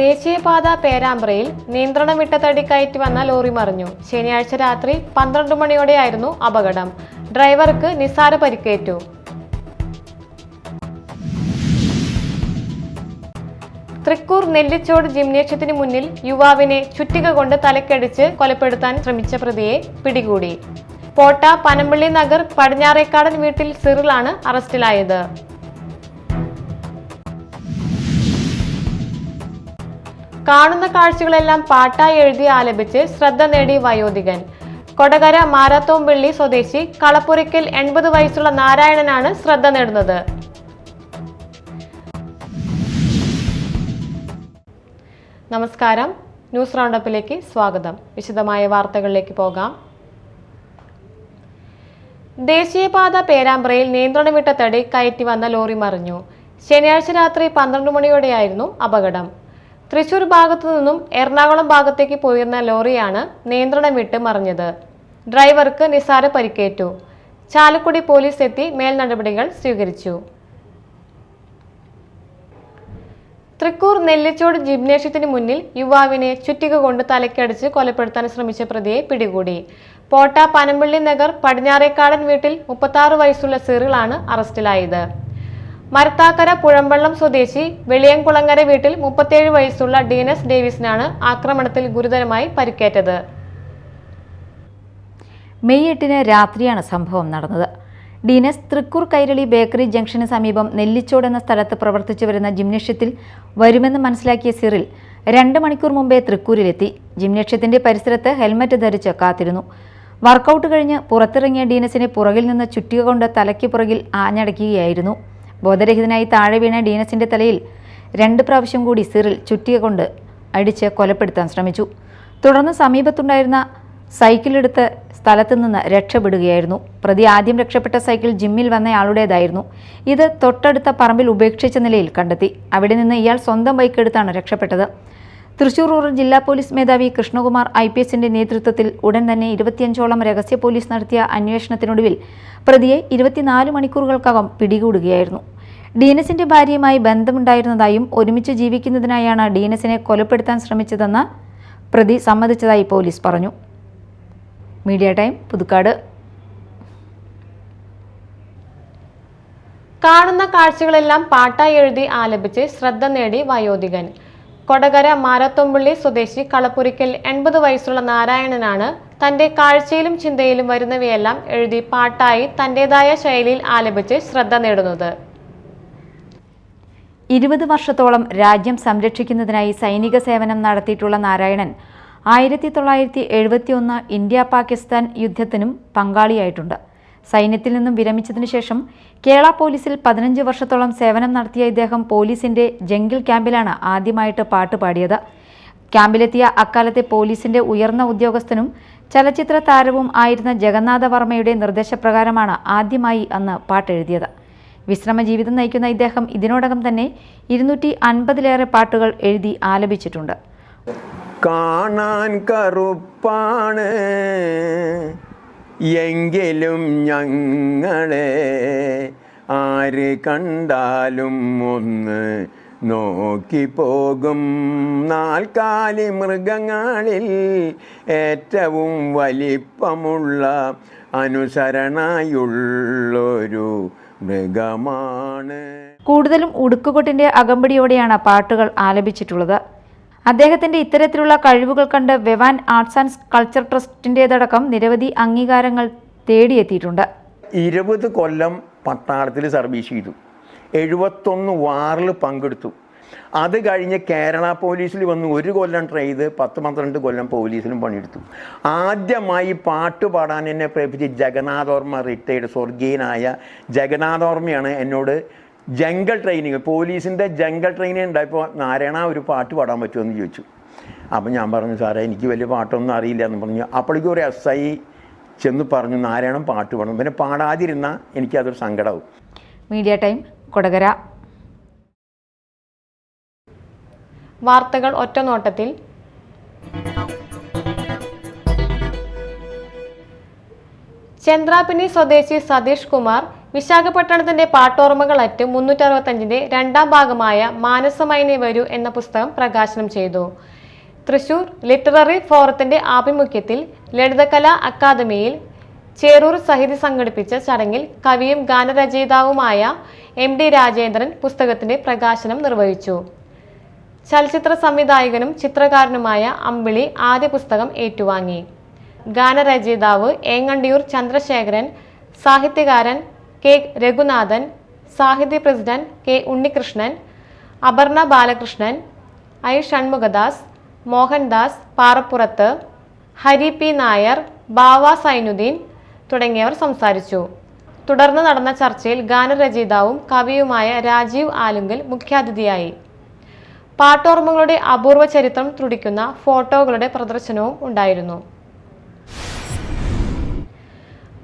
ദേശീയപാത പേരാമ്പ്രയിൽ നിയന്ത്രണം വിട്ട തടി കയറ്റി വന്ന ലോറി മറിഞ്ഞു. ശനിയാഴ്ച രാത്രി 12 മണിയോടെയായിരുന്നു അപകടം. ഡ്രൈവർക്ക് നിസ്സാര പരിക്കേറ്റു. തൃക്കൂർ നെല്ലിച്ചോട് ജിംനേഷ്യത്തിന് മുന്നിൽ യുവാവിനെ ചുറ്റിക കൊണ്ട് തലക്കടിച്ച് കൊലപ്പെടുത്താൻ ശ്രമിച്ച പ്രതിയെ പിടികൂടി. പോട്ട പനമ്പള്ളി നഗർ പടിഞ്ഞാറേക്കാടൻ വീട്ടിൽ സിറിലാണ് അറസ്റ്റിലായത്. കാണുന്ന കാഴ്ചകളെല്ലാം പാട്ടായി എഴുതി ആലപിച്ച് ശ്രദ്ധ നേടി വയോധികൻ. കൊടകര മാരാത്തോംപള്ളി സ്വദേശി കളപ്പുരയ്ക്കൽ 80 വയസ്സുള്ള നാരായണനാണ് ശ്രദ്ധ നേടുന്നത്. നമസ്കാരം, ന്യൂസ് റൗണ്ടപ്പിലേക്ക് സ്വാഗതം. വിശദമായ വാർത്തകളിലേക്ക് പോകാം. ദേശീയപാത പേരാമ്പ്രയിൽ നിയന്ത്രണം വിട്ട തടി കയറ്റി വന്ന ലോറി മറിഞ്ഞു. ശനിയാഴ്ച രാത്രി 12 മണിയോടെയായിരുന്നു അപകടം. തൃശൂർ ഭാഗത്തു നിന്നും എറണാകുളം ഭാഗത്തേക്ക് പോയിരുന്ന ലോറിയാണ് നിയന്ത്രണം വിട്ട് മറിഞ്ഞത്. ഡ്രൈവർക്ക് നിസ്സാര പരിക്കേറ്റു. ചാലക്കുടി പോലീസ് എത്തി മേൽ നടപടികൾ സ്വീകരിച്ചു. തൃക്കൂർ നെല്ലിച്ചോട് ജിംനേഷ്യത്തിന് മുന്നിൽ യുവാവിനെ ചുറ്റിക കൊണ്ട് തലക്കടിച്ച് കൊലപ്പെടുത്താൻ ശ്രമിച്ച പ്രതിയെ പിടികൂടി. പോട്ട പനമ്പള്ളി നഗർ പടിഞ്ഞാറേക്കാടൻ വീട്ടിൽ 36 വയസ്സുള്ള സിറിലാണ് അറസ്റ്റിലായത്. മരത്താക്കര പുഴമ്പള്ളം സ്വദേശി വെളിയംകുളങ്ങര വീട്ടിൽ 37 വയസ്സുള്ള ഡീനസ് ഡേവിസിനാണ് ആക്രമണത്തിൽ ഗുരുതരമായി പരിക്കേറ്റത്. മെയ് 8 രാത്രിയാണ് സംഭവം നടന്നത്. ഡീനസ് തൃക്കൂർ കൈരളി ബേക്കറി ജംഗ്ഷന് സമീപം നെല്ലിച്ചോട് എന്ന സ്ഥലത്ത് പ്രവർത്തിച്ചു വരുന്ന ജിംനേഷ്യത്തിൽ വരുമെന്ന് മനസ്സിലാക്കിയ സിറിൽ 2 മണിക്കൂർ മുമ്പേ തൃക്കൂരിലെത്തി. ജിംനേഷ്യത്തിന്റെ പരിസരത്ത് ഹെൽമറ്റ് ധരിച്ച് കാത്തിരുന്നു. വർക്കൗട്ട് കഴിഞ്ഞ് പുറത്തിറങ്ങിയ ഡീനസിനെ പുറകിൽ നിന്ന് ചുറ്റിക കൊണ്ട് തലയ്ക്ക് പുറകിൽ ആഞ്ഞടക്കുകയായിരുന്നു. ബോധരഹിതനായി താഴെ വീണ ഡീനസിന്റെ തലയിൽ 2 പ്രാവശ്യം കൂടി സിറിൽ ചുറ്റിക കൊണ്ട് അടിച്ച് കൊലപ്പെടുത്താൻ ശ്രമിച്ചു. തുടർന്ന് സമീപത്തുണ്ടായിരുന്ന സൈക്കിളെടുത്ത് സ്ഥലത്തു നിന്ന് രക്ഷപ്പെടുകയായിരുന്നു. പ്രതി ആദ്യം രക്ഷപ്പെട്ട സൈക്കിൾ ജിമ്മിൽ വന്നയാളുടേതായിരുന്നു. ഇത് തൊട്ടടുത്ത പറമ്പിൽ ഉപേക്ഷിച്ച നിലയിൽ കണ്ടെത്തി. അവിടെ നിന്ന് ഇയാൾ സ്വന്തം ബൈക്ക് എടുത്താണ് രക്ഷപ്പെട്ടത്. തൃശൂർ റൂറൽ ജില്ലാ പോലീസ് മേധാവി കൃഷ്ണകുമാർ IPSന്റെ നേതൃത്വത്തിൽ ഉടൻ തന്നെ 25ഓളം രഹസ്യ പോലീസ് നടത്തിയ അന്വേഷണത്തിനൊടുവിൽ പ്രതിയെ 24 മണിക്കൂറുകൾക്കകം പിടികൂടുകയായിരുന്നു. ഡീനസിന്റെ ഭാര്യയുമായി ബന്ധമുണ്ടായിരുന്നതായും ഒരുമിച്ച് ജീവിക്കുന്നതിനായാണ് ഡീനസിനെ കൊലപ്പെടുത്താൻ ശ്രമിച്ചതെന്ന് പ്രതി സമ്മതിച്ചതായി പോലീസ് പറഞ്ഞു. Media time, Puthukkad. കാണുന്ന കാഴ്ചകളെല്ലാം പാട്ടായി എഴുതി ആലപിച്ച് ശ്രദ്ധ നേടി വയോധികൻ. കൊടകര മാരാത്തോംപള്ളി സ്വദേശി കളപ്പുരയ്ക്കൽ 80 വയസ്സുള്ള നാരായണനാണ് തന്റെ കാഴ്ചയിലും ചിന്തയിലും വരുന്നവയെല്ലാം എഴുതി പാട്ടായി തന്റേതായ ശൈലിയിൽ ആലപിച്ച് ശ്രദ്ധ നേടുന്നത്. 20 വർഷത്തോളം രാജ്യം സംരക്ഷിക്കുന്നതിനായി സൈനിക സേവനം നടത്തിയിട്ടുള്ള നാരായണൻ 1971 ഇന്ത്യ-പാകിസ്ഥാൻ യുദ്ധത്തിനും പങ്കാളിയായിട്ടുണ്ട്. സൈന്യത്തിൽ നിന്നും വിരമിച്ചതിനു ശേഷം കേരള പോലീസിൽ 15 വർഷത്തോളം സേവനം നടത്തിയ ഇദ്ദേഹം പോലീസിന്റെ ജംഗിൾ ക്യാമ്പിലാണ് ആദ്യമായിട്ട് പാട്ട് പാടിയത്. ക്യാമ്പിലെത്തിയ അക്കാലത്തെ പോലീസിന്റെ ഉയർന്ന ഉദ്യോഗസ്ഥനും ചലച്ചിത്ര താരവും ആയിരുന്ന ജഗന്നാഥ വർമ്മയുടെ നിർദ്ദേശപ്രകാരമാണ് ആദ്യമായി അന്ന് പാട്ടെഴുതിയത്. വിശ്രമ ജീവിതം നയിക്കുന്ന ഇദ്ദേഹം ഇതിനോടകം തന്നെ 250-ലേറെ പാട്ടുകൾ എഴുതി ആലപിച്ചിട്ടുണ്ട്. കാണാൻ കറുപ്പാണ് എങ്കിലും ഞങ്ങളെ ആര് കണ്ടാലും ഒന്ന് നോക്കിപ്പോകും. നാൽക്കാലി മൃഗങ്ങളിൽ ഏറ്റവും വലിപ്പമുള്ള അനുസരണയുള്ളൊരു മൃഗമാണ്. കൂടുതലും ഉടുക്കുകൊട്ടിന്റെ അകമ്പടിയോടെയാണ് പാട്ടുകൾ ആലപിച്ചിട്ടുള്ളത്. അദ്ദേഹത്തിന്റെ ഇത്തരത്തിലുള്ള കഴിവുകൾ കണ്ട് വെവാൻ ആർട്സ് ആൻഡ് കൾച്ചർ ട്രസ്റ്റിൻ്റെതടക്കം നിരവധി അംഗീകാരങ്ങൾ തേടിയെത്തിയിട്ടുണ്ട്. 20 കൊല്ലം പട്ടാളത്തിൽ സർവീസ് ചെയ്തു. 71 വാറിൽ പങ്കെടുത്തു. അത് കഴിഞ്ഞ് കേരള പോലീസിൽ വന്ന് 1 കൊല്ലം ട്രൈ ചെയ്ത് 10-12 കൊല്ലം പോലീസിലും പണിയെടുത്തു. ആദ്യമായി പാട്ട് പാടാൻ എന്നെ പ്രേരിപ്പിച്ച് ജഗന്നാഥോർമ്മ, റിട്ടയർഡ് സ്വർഗീയനായ ജഗന്നാഥോർമ്മയാണ് എന്നോട് ജംഗിൾ ട്രെയിനിങ്, പോലീസിൻ്റെ ജംഗിൾ ട്രെയിനിങ് ഉണ്ടായപ്പോൾ നാരായണ ഒരു പാട്ട് പാടാൻ പറ്റുമെന്ന് ചോദിച്ചു. അപ്പം ഞാൻ പറഞ്ഞു, സാറേ എനിക്ക് വലിയ പാട്ടൊന്നും അറിയില്ല എന്ന് പറഞ്ഞു. അപ്പോഴേക്കും ഒരു SI ചെന്ന് പറഞ്ഞു നാരായണൻ പാട്ട് പാടും. പിന്നെ പാടാതിരുന്നാൽ എനിക്കതൊരു സങ്കടമാവും. Media time, Kodakara. വാർത്തകൾ ഒറ്റനോട്ടത്തിൽ. ചന്ദ്രാപിനി സ്വദേശി സതീഷ് കുമാർ വിശാഖപട്ടണത്തിന്റെ പാട്ടോർമ്മകളറ്റ് 365-ന്റെ രണ്ടാം ഭാഗമായ മാനസമൈനെ വരൂ എന്ന പുസ്തകം പ്രകാശനം ചെയ്തു. തൃശൂർ ലിറ്റററി ഫോറത്തിന്റെ ആഭിമുഖ്യത്തിൽ ലളിതകലാ അക്കാദമിയിൽ ചേറൂർ സഹിതി സംഘടിപ്പിച്ച ചടങ്ങിൽ കവിയും ഗാനരചയിതാവുമായ MD രാജേന്ദ്രൻ പുസ്തകത്തിന്റെ പ്രകാശനം നിർവഹിച്ചു. ചലച്ചിത്ര സംവിധായകനും ചിത്രകാരനുമായ അമ്പിളി ആദ്യ പുസ്തകം ഏറ്റുവാങ്ങി. ഗാനരചയിതാവ് ഏങ്ങണ്ടിയൂർ ചന്ദ്രശേഖരൻ, സാഹിത്യകാരൻ K. രഘുനാഥൻ, സാഹിത്യ president K. Unnikrishnan, Aparna Balakrishnan, I. Shanmukhadas, Mohandas Parappurath, Hari P. Nair, ബാവ സൈനുദ്ദീൻ തുടങ്ങിയവർ സംസാരിച്ചു. തുടർന്ന് നടന്ന ചർച്ചയിൽ ഗാനരചയിതാവും കവിയുമായ രാജീവ് ആലുങ്കൽ മുഖ്യാതിഥിയായി. പാട്ടോർമ്മകളുടെ അപൂർവ ചരിത്രം തുടിക്കുന്ന ഫോട്ടോകളുടെ പ്രദർശനവും ഉണ്ടായിരുന്നു.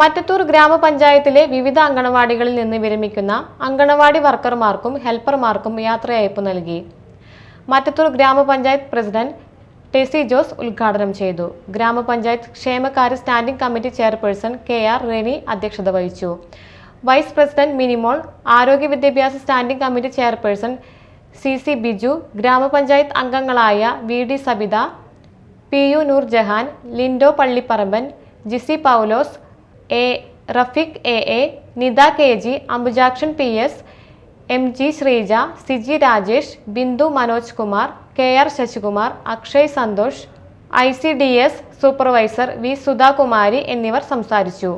മറ്റത്തൂർ ഗ്രാമപഞ്ചായത്തിലെ വിവിധ അങ്കണവാടികളിൽ നിന്ന് വിരമിക്കുന്ന അങ്കണവാടി വർക്കർമാർക്കും ഹെൽപ്പർമാർക്കും യാത്രയയപ്പ് നൽകി. മറ്റത്തൂർ ഗ്രാമപഞ്ചായത്ത് പ്രസിഡന്റ് ടെസി ജോസ് ഉദ്ഘാടനം ചെയ്തു. ഗ്രാമപഞ്ചായത്ത് ക്ഷേമകാര്യ standing committee chairperson KR Reni അധ്യക്ഷത വഹിച്ചു. വൈസ് പ്രസിഡന്റ് മിനിമോൾ, ആരോഗ്യ വിദ്യാഭ്യാസ standing committee chairperson CC Biju, ഗ്രാമപഞ്ചായത്ത് അംഗങ്ങളായ VD Sabitha, PU Noorjahan, Lindo Pallipparamban, Jisi Paulose, Rafeeq AA, Nitha KG, Ambujakshan PS, MG Sreeja, Siji Rajesh, Bindu Manoj Kumar, KR Sasikumar, Akshay Santhosh, ICDS supervisor V. Sudhakumari എന്നിവർ സംസാരിച്ചു.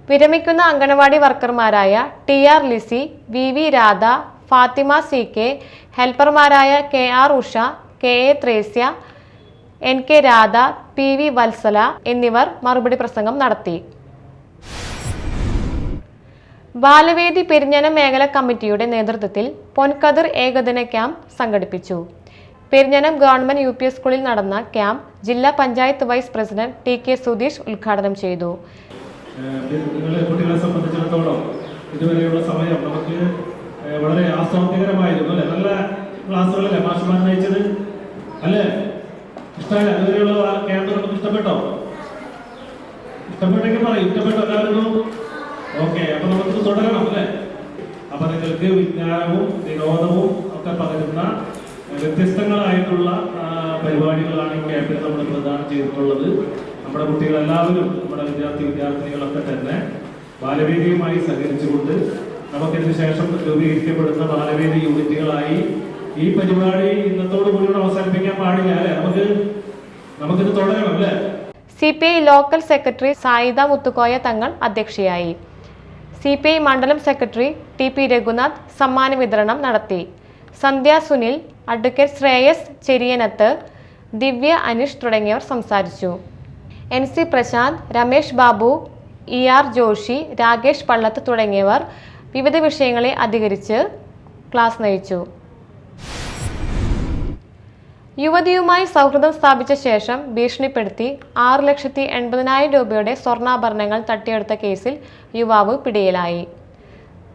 വിരമിക്കുന്ന anganwadi വർക്കർമാരായ TR Lissy, VV Radha, Fathima CK, ഹെൽപ്പർമാരായ KR Usha, KA Thresia, NK Radha, PV Vatsala എന്നിവർ മറുപടി പ്രസംഗം നടത്തി. ബാലവേദി പെരിഞ്ഞനം മേഖല കമ്മിറ്റിയുടെ നേതൃത്വത്തിൽ പൊൻകതിർ ഏകദിന ക്യാമ്പ് സംഘടിപ്പിച്ചു. പെരിഞ്ഞനം ഗവൺമെന്റ് UP സ്കൂളിൽ നടന്ന ക്യാമ്പ് ജില്ലാ panchayat vice president TK Sudheesh ഉദ്ഘാടനം ചെയ്തു. കുട്ടികളെ സംബന്ധിച്ചിടത്തോളം ഇതുവരെയുള്ള സമയം നമുക്ക് വളരെ ആസ്വാദ്യകരമായിരുന്നു അല്ലെ? നല്ല ക്ലാസ്സുകളല്ലേ മാഷന്മാർ നയിച്ചത് അല്ലേ? ഇഷ്ടമായ അതുവരെയുള്ള ക്യാമ്പ് നമുക്ക് ഇഷ്ടപ്പെട്ടോ? ഇഷ്ടപ്പെട്ടെങ്കിൽ പറയും. ഇഷ്ടപ്പെട്ടോ എല്ലാവരും? ഓക്കെ, അപ്പൊ നമുക്ക് തുടരണം അല്ലേ? അപ്പൊ നിങ്ങൾക്ക് വിജ്ഞാനവും വിനോദവും ഒക്കെ പകരുന്ന വ്യത്യസ്തങ്ങളായിട്ടുള്ള പരിപാടികളാണ് ഈ ക്യാമ്പിൽ നമ്മൾ പ്രദാനം ചെയ്തിട്ടുള്ളത്. നമ്മുടെ കുട്ടികളെല്ലാവരും നമ്മുടെ വിദ്യാർത്ഥിനികളൊക്കെ തന്നെ ബാലവേദിയുമായി സഹകരിച്ചുകൊണ്ട് നമുക്കിതിന് ശേഷം രൂപീകരിക്കപ്പെടുന്ന ബാലവേദി യൂണിറ്റുകളായി ഈ പരിപാടി ഇന്നത്തോടു കൂടി അവസാനിപ്പിക്കാൻ പാടില്ല അല്ലെ? നമുക്കിത് തുടരണം അല്ലേ? CPI local secretary Sayida Muthukoya Thangal അധ്യക്ഷയായി. CPI മണ്ഡലം സെക്രട്ടറി TP രഘുനാഥ് സമ്മാന വിതരണം നടത്തി. സന്ധ്യ സുനിൽ, അഡ്വക്കേറ്റ് ശ്രേയസ് ചെരിയനത്ത്, ദിവ്യ അനിഷ് തുടങ്ങിയവർ സംസാരിച്ചു. NC പ്രശാന്ത്, രമേശ് ബാബു, ER ജോഷി, രാകേഷ് പള്ളത്ത് തുടങ്ങിയവർ വിവിധ വിഷയങ്ങളെ അധികരിച്ച് ക്ലാസ് നയിച്ചു. യുവതിയുമായി സൗഹൃദം സ്ഥാപിച്ച ശേഷം ഭീഷണിപ്പെടുത്തി 6,80,000 രൂപയുടെ സ്വർണ്ണാഭരണങ്ങൾ തട്ടിയെടുത്ത കേസിൽ യുവാവ് പിടിയിലായി.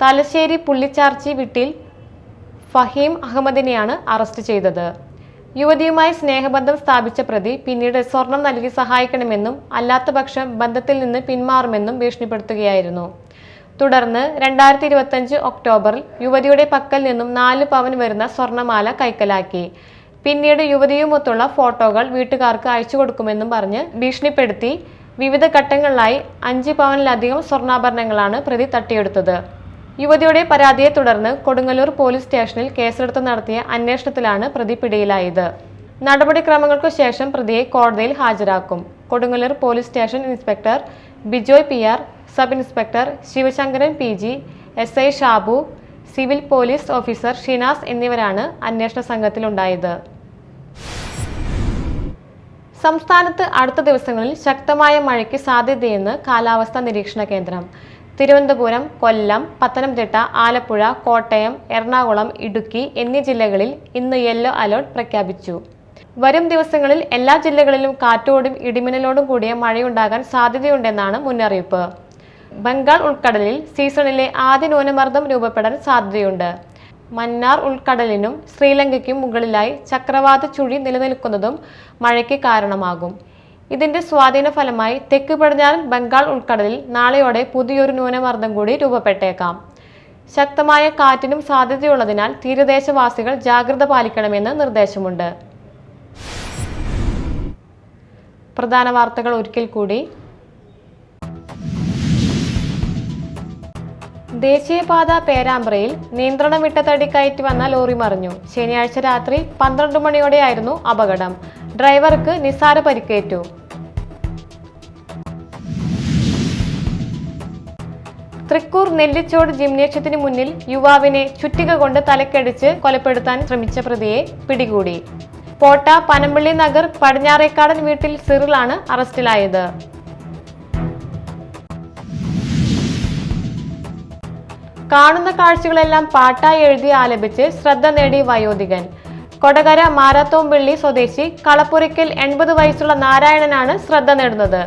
തലശ്ശേരി പുള്ളിച്ചാർച്ചി വീട്ടിൽ ഫഹീം അഹമ്മദിനെയാണ് അറസ്റ്റ് ചെയ്തത്. യുവതിയുമായി സ്നേഹബന്ധം സ്ഥാപിച്ച പ്രതി പിന്നീട് സ്വർണം നൽകി സഹായിക്കണമെന്നും അല്ലാത്തപക്ഷം ബന്ധത്തിൽ നിന്ന് പിന്മാറുമെന്നും ഭീഷണിപ്പെടുത്തുകയായിരുന്നു. തുടർന്ന് 2025 ഒക്ടോബറിൽ യുവതിയുടെ പക്കൽ നിന്നും 4 പവൻ വരുന്ന സ്വർണ്ണമാല കൈക്കലാക്കി. പിന്നീട് യുവതിയുമൊത്തുള്ള ഫോട്ടോകൾ വീട്ടുകാർക്ക് അയച്ചു കൊടുക്കുമെന്നും പറഞ്ഞ് ഭീഷണിപ്പെടുത്തി വിവിധ ഘട്ടങ്ങളിലായി 5 പവനിലധികം സ്വർണ്ണാഭരണങ്ങളാണ് പ്രതി തട്ടിയെടുത്തത്. യുവതിയുടെ പരാതിയെ തുടർന്ന് കൊടുങ്ങല്ലൂർ പോലീസ് സ്റ്റേഷനിൽ കേസെടുത്ത് നടത്തിയ അന്വേഷണത്തിലാണ് പ്രതി പിടിയിലായത്. നടപടിക്രമങ്ങൾക്കു ശേഷം പ്രതിയെ കോടതിയിൽ ഹാജരാക്കും. Kodungallur police station inspector Bijoy PR, sub inspector Sivasankaran PG, SI Shabu, civil police officer Shinas എന്നിവരാണ് അന്വേഷണ സംഘത്തിലുണ്ടായത്. സംസ്ഥാനത്ത് അടുത്ത ദിവസങ്ങളിൽ ശക്തമായ മഴയ്ക്ക് സാധ്യതയെന്ന് കാലാവസ്ഥാ നിരീക്ഷണ കേന്ദ്രം. തിരുവനന്തപുരം, കൊല്ലം, പത്തനംതിട്ട, ആലപ്പുഴ, കോട്ടയം, എറണാകുളം, ഇടുക്കി എന്നീ ജില്ലകളിൽ ഇന്ന് യെല്ലോ അലേർട്ട് പ്രഖ്യാപിച്ചു. വരും ദിവസങ്ങളിൽ എല്ലാ ജില്ലകളിലും കാറ്റോടും ഇടിമിന്നലോടും കൂടിയ മഴയുണ്ടാകാൻ സാധ്യതയുണ്ടെന്നാണ് മുന്നറിയിപ്പ്. ബംഗാൾ ഉൾക്കടലിൽ സീസണിലെ ആദ്യ ന്യൂനമർദ്ദം രൂപപ്പെടാൻ സാധ്യതയുണ്ട്. മന്നാർ ഉൾക്കടലിനും ശ്രീലങ്കയ്ക്കും മുകളിലായി ചക്രവാത ചുഴി നിലനിൽക്കുന്നതും മഴയ്ക്ക് കാരണമാകും. ഇതിന്റെ സ്വാധീന ഫലമായി തെക്ക് പടിഞ്ഞാറൻ ബംഗാൾ ഉൾക്കടലിൽ നാളെയോടെ പുതിയൊരു ന്യൂനമർദ്ദം കൂടി രൂപപ്പെട്ടേക്കാം. ശക്തമായ കാറ്റിനും സാധ്യതയുള്ളതിനാൽ തീരദേശവാസികൾ ജാഗ്രത പാലിക്കണമെന്ന് നിർദ്ദേശമുണ്ട്. പ്രധാന വാർത്തകൾ ഒരിക്കൽ കൂടി. ദേശീയപാത പേരാമ്പ്രയിൽ നിയന്ത്രണം വിട്ട തടി കയറ്റി വന്ന ലോറി മറിഞ്ഞു. ശനിയാഴ്ച രാത്രി 12 മണിയോടെയായിരുന്നു അപകടം. ഡ്രൈവർക്ക് നിസ്സാര പരിക്കേറ്റു. തൃക്കൂർ നെല്ലിച്ചോട് ജിംനേഷ്യത്തിന് മുന്നിൽ യുവാവിനെ ചുറ്റിക കൊണ്ട് തലക്കടിച്ച് കൊലപ്പെടുത്താൻ ശ്രമിച്ച പ്രതിയെ പിടികൂടി. പോട്ട പനമ്പള്ളി നഗർ പടിഞ്ഞാറേക്കാടൻ വീട്ടിൽ സിറിലാണ് അറസ്റ്റിലായത്. കാണുന്ന കാഴ്ചകളെല്ലാം പാട്ടായി എഴുതി ആലപിച്ച് ശ്രദ്ധ നേടി വയോധികൻ. കൊടകര മാരാത്തോംപള്ളി സ്വദേശി കളപ്പുരയ്ക്കൽ 80 വയസ്സുള്ള നാരായണനാണ് ശ്രദ്ധ നേടുന്നത്.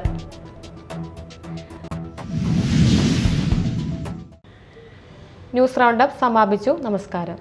ന്യൂസ് റൗണ്ടപ്പ് സമാപിച്ചു. നമസ്കാരം.